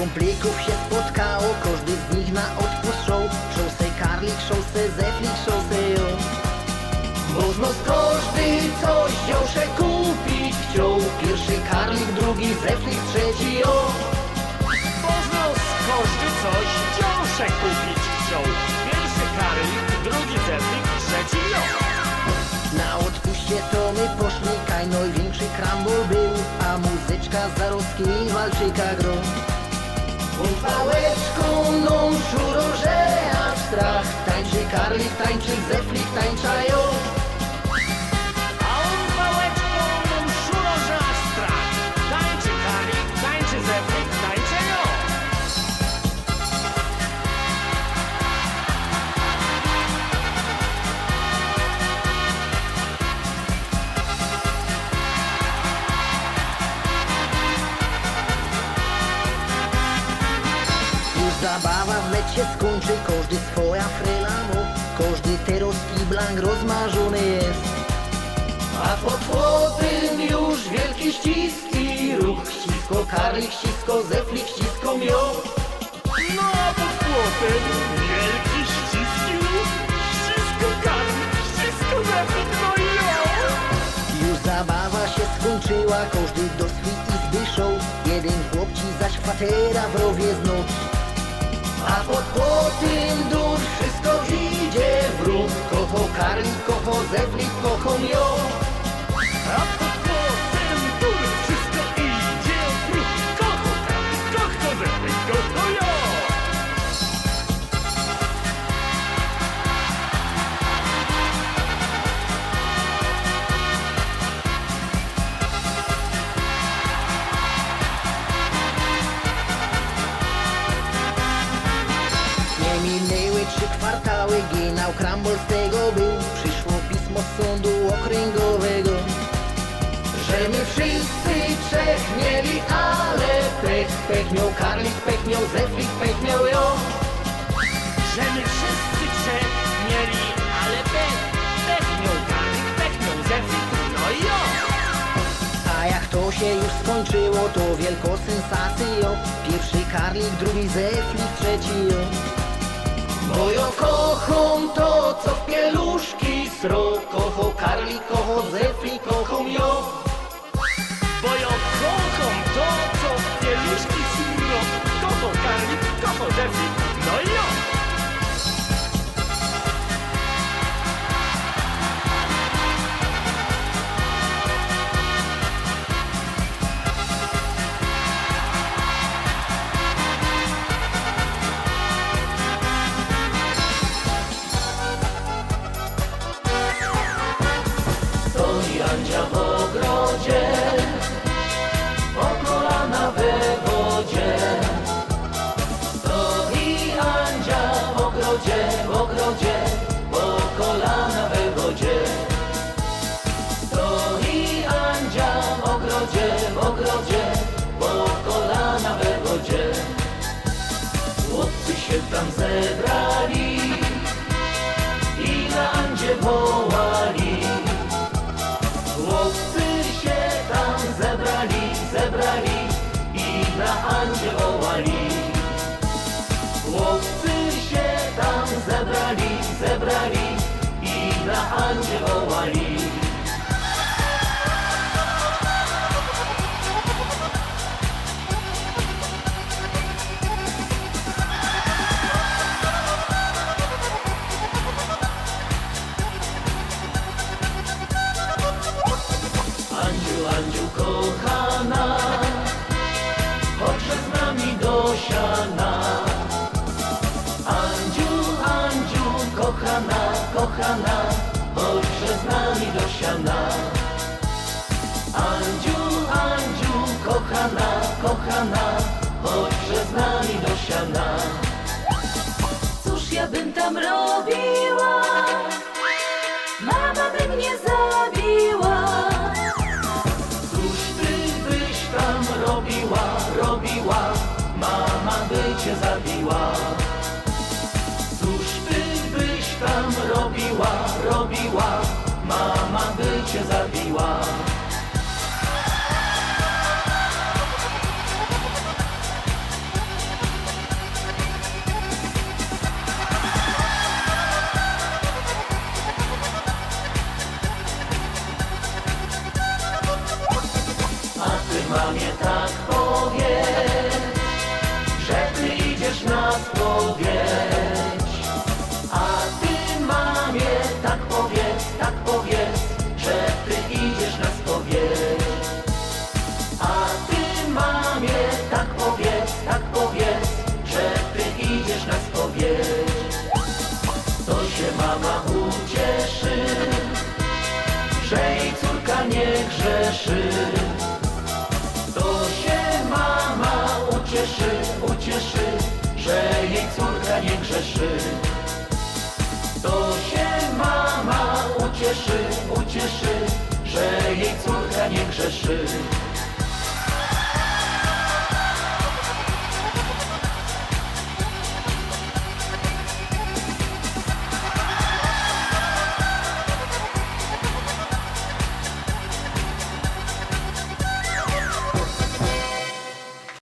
Komplików się spotkało, każdy z nich na odpust show. Show se Karlik, show se Zeflik, show se jo. Bo z nos każdy coś wziął się kupić chciał. Pierwszy Karlik, drugi Zeflik, trzeci jo. Bo z nos każdy coś wziął się kupić chciał. Pierwszy Karlik, drugi Zeflik, trzeci jo. Na odpuście to my poszli, kaj największy krambol był, a muzyczka Zarowski walczyka grą. On pałeczką non szuro, że aż strach. Tańczy Karlik, tańczy Zeflik, tańczają. A on pałeczką nam szuro, że aż strach. Tańczy Karlik, tańczy Zeflik, tańczy jo. Zabawa w lecie skończy, każdy swoja frylamo. Każdy teraz kiblang rozmarzony jest. A pod płotem już wielki ścisk i ruch. Ścisko Karlik, ścisko Zeflik, ścisko mio. No a pod płotem wielki ściski ruch. Ścisko Karlik, ścisko Zeflik, no i jo. Już zabawa się skończyła, każdy do swej izby show. Jeden chłopci zaś kwatera w rowie znów. A pod płotem dur wszystko idzie w ruch. Kocho Karlik, kocho Zeflik, kocho mio. A pod płotem dur wszystko idzie w ruch. Kocho Karlik, kocho Zeflik, kocho jo. Nie minęły 3 kwartały, ginał krambol z tego był. Przyszło pismo z sądu okręgowego, że my wszyscy trzech mieli, ale pech. Pech miał Karlik, pech miał Zeflik, pech miał jo. Że my wszyscy trzech mieli, ale pech. Pech miał Karlik, pech miał Zeflik, no i jo. A jak to się już skończyło, to wielko sensacjo. Pierwszy Karlik, drugi Zeflik, trzeci jo. Bo jo kocham to, co w pieluszki sro. Kocho Karlik, kocho Zeflik, kocham jo. Bo ja kocham to, co pieluszki smro. Kocho Karlik, kocho Zeflik, no i jo. Stoi Andzia w ogrodzie, po kolana we wodzie. Stoi Andzia w ogrodzie, po kolana we wodzie. Stoi Andzia w ogrodzie, po kolana we wodzie. Chłopcy się tam zebrali i na Andzie wołali. Chłopcy się tam zebrali i na Andzie wołali. Chłopcy się tam zebrali i na Andzie wołali. Andziu kochana, chodźże z nami do siana. Andziu kochana, chodźże z nami do siana. Andziu kochana, chodźże z nami do siana. Cóż ja bym tam robiła? Mama by mnie zabiła. Tam robiła, mama by cię zabiła. Cóż ty byś tam robiła, mama by cię zabiła. grzeszy. To się mama ucieszy, że jej córka nie grzeszy. To się mama ucieszy, że jej córka nie grzeszy.